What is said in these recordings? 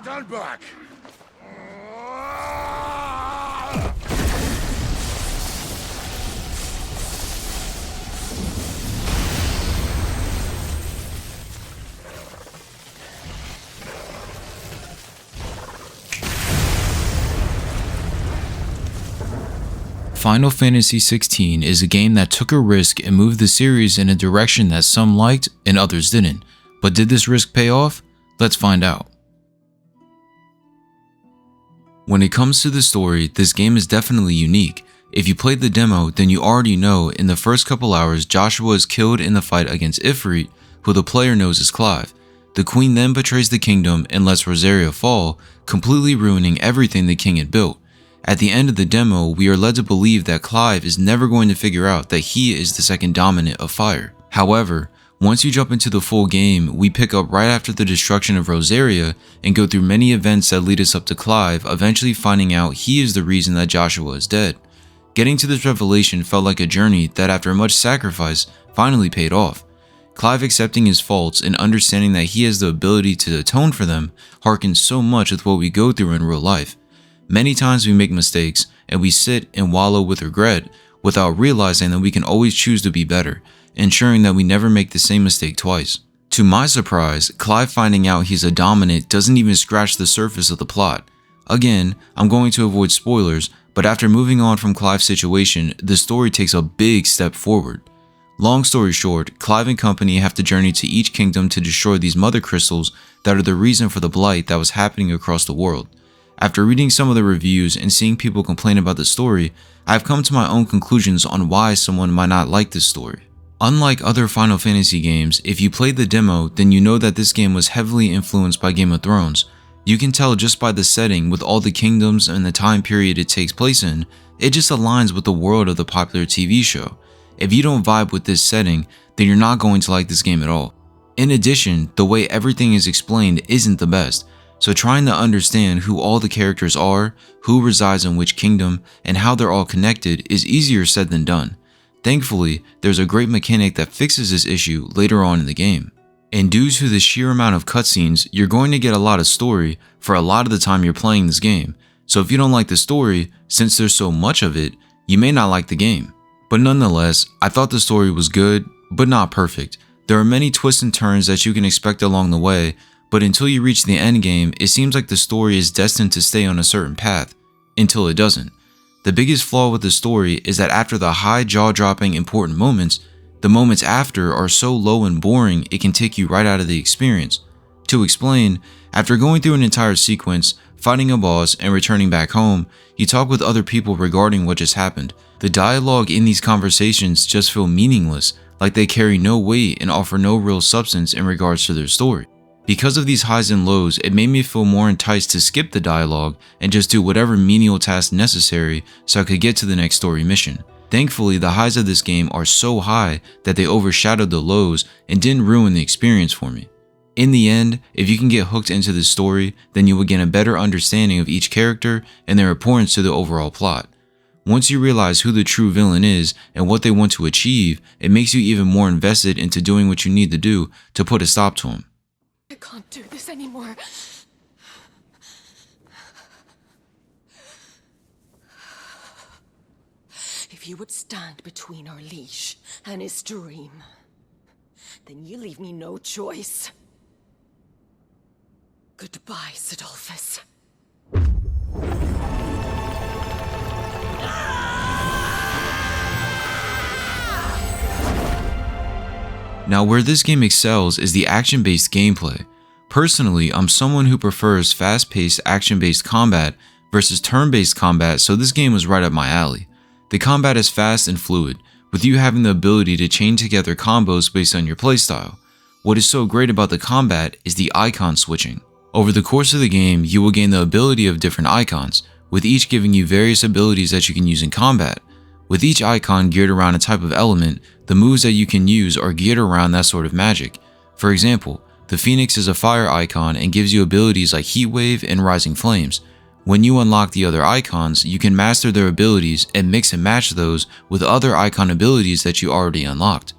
Stand back! Final Fantasy XVI is a game that took a risk and moved the series in a direction that some liked and others didn't. But did this risk pay off? Let's find out. When it comes to the story, this game is definitely unique. If you played the demo, then you already know in the first couple hours Joshua is killed in the fight against Ifrit, who the player knows is Clive. The queen then betrays the kingdom and lets Rosaria fall, completely ruining everything the king had built. At the end of the demo, we are led to believe that Clive is never going to figure out that he is the second dominant of fire. However, once you jump into the full game, we pick up right after the destruction of Rosaria and go through many events that lead us up to Clive eventually finding out he is the reason that Joshua is dead. Getting to this revelation felt like a journey that after much sacrifice finally paid off. Clive accepting his faults and understanding that he has the ability to atone for them harkens so much with what we go through in real life. Many times we make mistakes and we sit and wallow with regret without realizing that we can always choose to be better, ensuring that we never make the same mistake twice. To my surprise, Clive finding out he's a dominant doesn't even scratch the surface of the plot. Again, I'm going to avoid spoilers, but after moving on from Clive's situation, the story takes a big step forward. Long story short, Clive and company have to journey to each kingdom to destroy these mother crystals that are the reason for the blight that was happening across the world. After reading some of the reviews and seeing people complain about the story, I've come to my own conclusions on why someone might not like this story. Unlike other Final Fantasy games, if you played the demo, then you know that this game was heavily influenced by Game of Thrones. You can tell just by the setting with all the kingdoms and the time period it takes place in, it just aligns with the world of the popular TV show. If you don't vibe with this setting, then you're not going to like this game at all. In addition, the way everything is explained isn't the best. So trying to understand who all the characters are, who resides in which kingdom, and how they're all connected is easier said than done. Thankfully, there's a great mechanic that fixes this issue later on in the game. And due to the sheer amount of cutscenes, you're going to get a lot of story for a lot of the time you're playing this game. So if you don't like the story, since there's so much of it, you may not like the game. But nonetheless, I thought the story was good, but not perfect. There are many twists and turns that you can expect along the way, but until you reach the end game, it seems like the story is destined to stay on a certain path, until it doesn't. The biggest flaw with the story is that after the high jaw-dropping important moments, the moments after are so low and boring it can take you right out of the experience. To explain, after going through an entire sequence, fighting a boss, and returning back home, you talk with other people regarding what just happened. The dialogue in these conversations just feel meaningless, like they carry no weight and offer no real substance in regards to their story. Because of these highs and lows, it made me feel more enticed to skip the dialogue and just do whatever menial task necessary so I could get to the next story mission. Thankfully, the highs of this game are so high that they overshadowed the lows and didn't ruin the experience for me. In the end, if you can get hooked into this story, then you will gain a better understanding of each character and their importance to the overall plot. Once you realize who the true villain is and what they want to achieve, it makes you even more invested into doing what you need to do to put a stop to him. I can't do this anymore. If you would stand between our leash and his dream, then you leave me no choice. Goodbye, Sidolphus. Now, where this game excels is the action-based gameplay. Personally, I'm someone who prefers fast-paced action-based combat versus turn-based combat, so this game was right up my alley. The combat is fast and fluid, with you having the ability to chain together combos based on your playstyle. What is so great about the combat is the icon switching. Over the course of the game, you will gain the ability of different icons, with each giving you various abilities that you can use in combat. With each icon geared around a type of element, the moves that you can use are geared around that sort of magic. For example, the Phoenix is a fire icon and gives you abilities like Heat Wave and Rising Flames. When you unlock the other icons, you can master their abilities and mix and match those with other icon abilities that you already unlocked.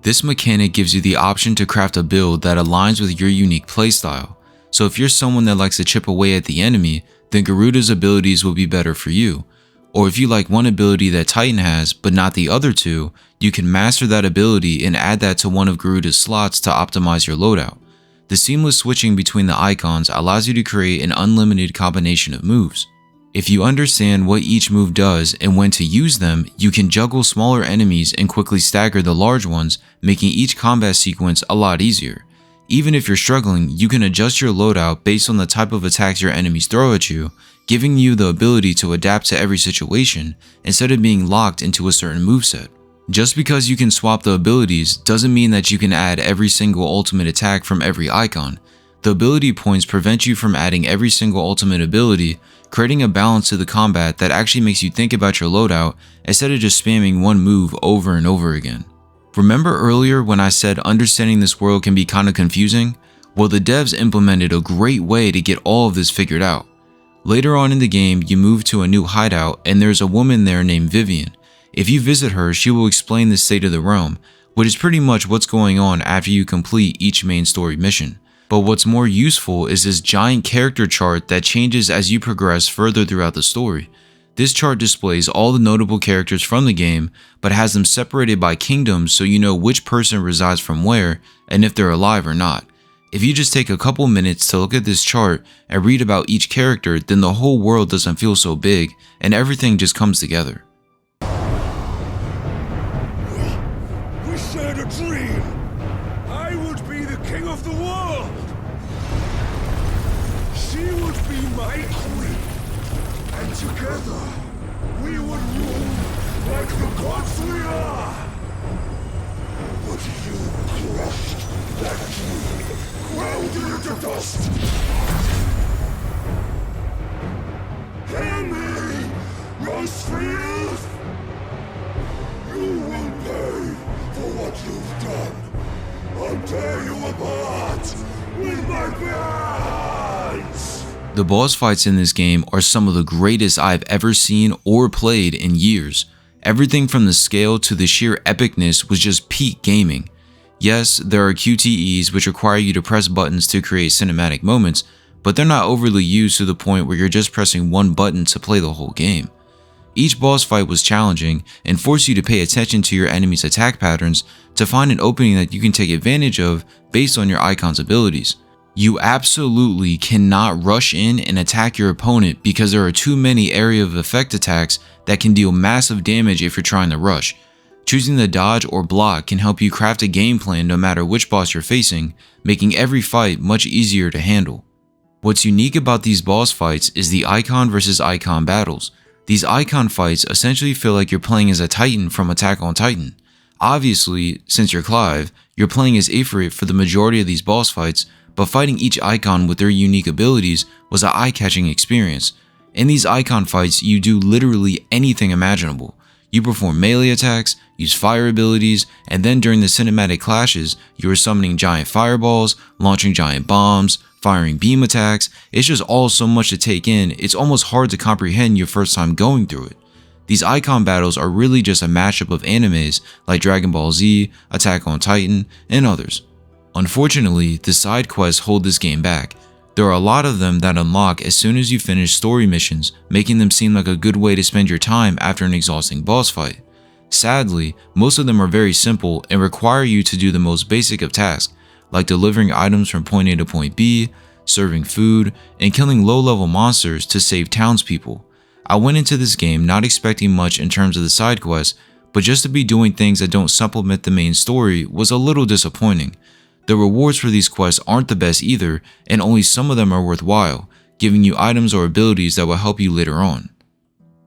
This mechanic gives you the option to craft a build that aligns with your unique playstyle. So if you're someone that likes to chip away at the enemy, then Garuda's abilities will be better for you. Or if you like one ability that Titan has, but not the other two, you can master that ability and add that to one of Garuda's slots to optimize your loadout. The seamless switching between the icons allows you to create an unlimited combination of moves. If you understand what each move does and when to use them, you can juggle smaller enemies and quickly stagger the large ones, making each combat sequence a lot easier. Even if you're struggling, you can adjust your loadout based on the type of attacks your enemies throw at you, giving you the ability to adapt to every situation instead of being locked into a certain moveset. Just because you can swap the abilities doesn't mean that you can add every single ultimate attack from every icon. The ability points prevent you from adding every single ultimate ability, creating a balance to the combat that actually makes you think about your loadout instead of just spamming one move over and over again. Remember earlier when I said understanding this world can be kinda confusing? Well, the devs implemented a great way to get all of this figured out. Later on in the game, you move to a new hideout and there's a woman there named Vivian. If you visit her, she will explain the state of the realm, which is pretty much what's going on after you complete each main story mission. But what's more useful is this giant character chart that changes as you progress further throughout the story. This chart displays all the notable characters from the game, but has them separated by kingdoms so you know which person resides from where and if they're alive or not. If you just take a couple minutes to look at this chart and read about each character, then the whole world doesn't feel so big and everything just comes together. We shared a dream. I would be the king of the world. She would be my queen. And together, we would rule like the gods we are. But you crushed that dream, ground it into dust. Hear me, Rosefield! You will pay for what you've done. I'll tear you apart with my bare hands! The boss fights in this game are some of the greatest I've ever seen or played in years. Everything from the scale to the sheer epicness was just peak gaming. Yes, there are QTEs which require you to press buttons to create cinematic moments, but they're not overly used to the point where you're just pressing one button to play the whole game. Each boss fight was challenging and forced you to pay attention to your enemy's attack patterns to find an opening that you can take advantage of based on your icon's abilities. You absolutely cannot rush in and attack your opponent because there are too many area of effect attacks that can deal massive damage if you're trying to rush. Choosing the dodge or block can help you craft a game plan no matter which boss you're facing, making every fight much easier to handle. What's unique about these boss fights is the icon versus icon battles. These icon fights essentially feel like you're playing as a Titan from Attack on Titan. Obviously, since you're Clive, you're playing as Ifrit for the majority of these boss fights, but fighting each icon with their unique abilities was an eye-catching experience. In these icon fights, you do literally anything imaginable. You perform melee attacks, use fire abilities, and then during the cinematic clashes, you are summoning giant fireballs, launching giant bombs, firing beam attacks. It's just all so much to take in, it's almost hard to comprehend your first time going through it. These icon battles are really just a mashup of animes like Dragon Ball Z, Attack on Titan, and others. Unfortunately, the side quests hold this game back. There are a lot of them that unlock as soon as you finish story missions, making them seem like a good way to spend your time after an exhausting boss fight. Sadly, most of them are very simple and require you to do the most basic of tasks, like delivering items from point A to point B, serving food, and killing low-level monsters to save townspeople. I went into this game not expecting much in terms of the side quests, but just to be doing things that don't supplement the main story was a little disappointing. The rewards for these quests aren't the best either, and only some of them are worthwhile, giving you items or abilities that will help you later on.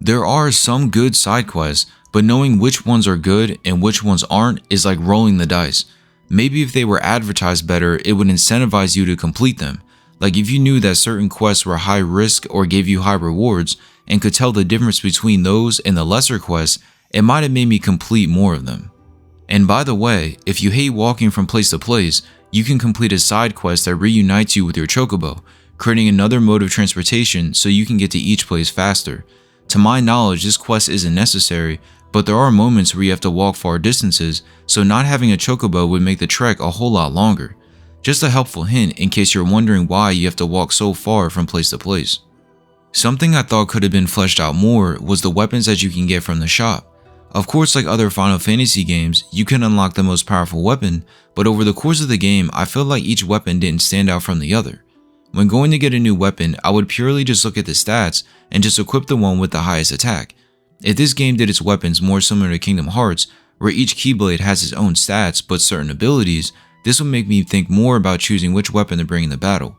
There are some good side quests, but knowing which ones are good and which ones aren't is like rolling the dice. Maybe if they were advertised better, it would incentivize you to complete them. Like if you knew that certain quests were high risk or gave you high rewards, and could tell the difference between those and the lesser quests, it might have made me complete more of them. And by the way, if you hate walking from place to place, you can complete a side quest that reunites you with your chocobo, creating another mode of transportation so you can get to each place faster. To my knowledge, this quest isn't necessary, but there are moments where you have to walk far distances, so not having a chocobo would make the trek a whole lot longer. Just a helpful hint in case you're wondering why you have to walk so far from place to place. Something I thought could have been fleshed out more was the weapons that you can get from the shop. Of course, like other Final Fantasy games, you can unlock the most powerful weapon, but over the course of the game, I felt like each weapon didn't stand out from the other. When going to get a new weapon, I would purely just look at the stats and just equip the one with the highest attack. If this game did its weapons more similar to Kingdom Hearts, where each Keyblade has its own stats but certain abilities, this would make me think more about choosing which weapon to bring in the battle.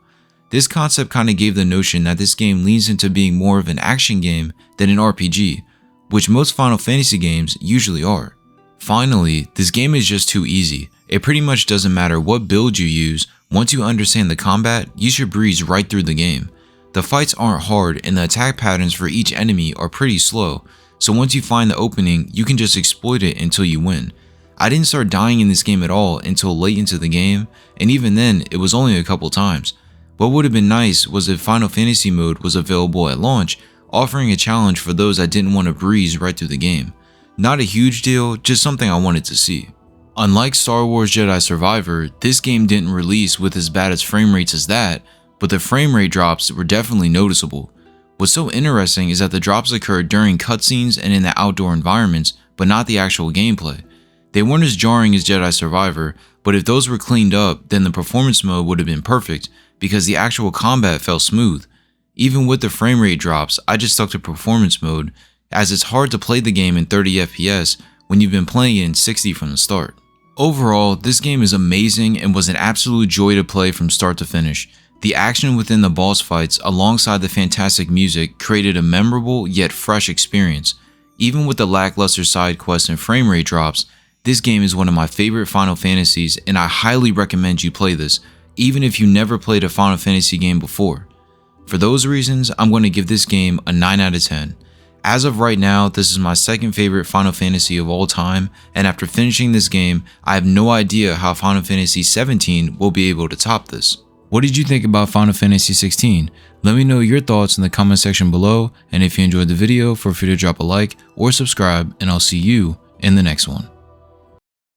This concept kinda gave the notion that this game leans into being more of an action game than an RPG, which most Final Fantasy games usually are. Finally, this game is just too easy. It pretty much doesn't matter what build you use, once you understand the combat, you should breeze right through the game. The fights aren't hard and the attack patterns for each enemy are pretty slow, so once you find the opening, you can just exploit it until you win. I didn't start dying in this game at all until late into the game, and even then, it was only a couple times. What would have been nice was if Final Fantasy mode was available at launch, offering a challenge for those that didn't want to breeze right through the game. Not a huge deal, just something I wanted to see. Unlike Star Wars Jedi Survivor, this game didn't release with as bad as frame rates as that, but the frame rate drops were definitely noticeable. What's so interesting is that the drops occurred during cutscenes and in the outdoor environments, but not the actual gameplay. They weren't as jarring as Jedi Survivor, but if those were cleaned up, then the performance mode would have been perfect, because the actual combat felt smooth. Even with the frame rate drops, I just stuck to performance mode, as it's hard to play the game in 30 FPS when you've been playing it in 60 from the start. Overall, this game is amazing and was an absolute joy to play from start to finish. The action within the boss fights alongside the fantastic music created a memorable yet fresh experience. Even with the lackluster side quests and frame rate drops, this game is one of my favorite Final Fantasies and I highly recommend you play this, even if you never played a Final Fantasy game before. For those reasons, I'm going to give this game a 9 out of 10. As of right now, this is my second favorite Final Fantasy of all time, and after finishing this game, I have no idea how Final Fantasy 17 will be able to top this. What did you think about Final Fantasy 16? Let me know your thoughts in the comment section below, and if you enjoyed the video, feel free to drop a like or subscribe, and I'll see you in the next one.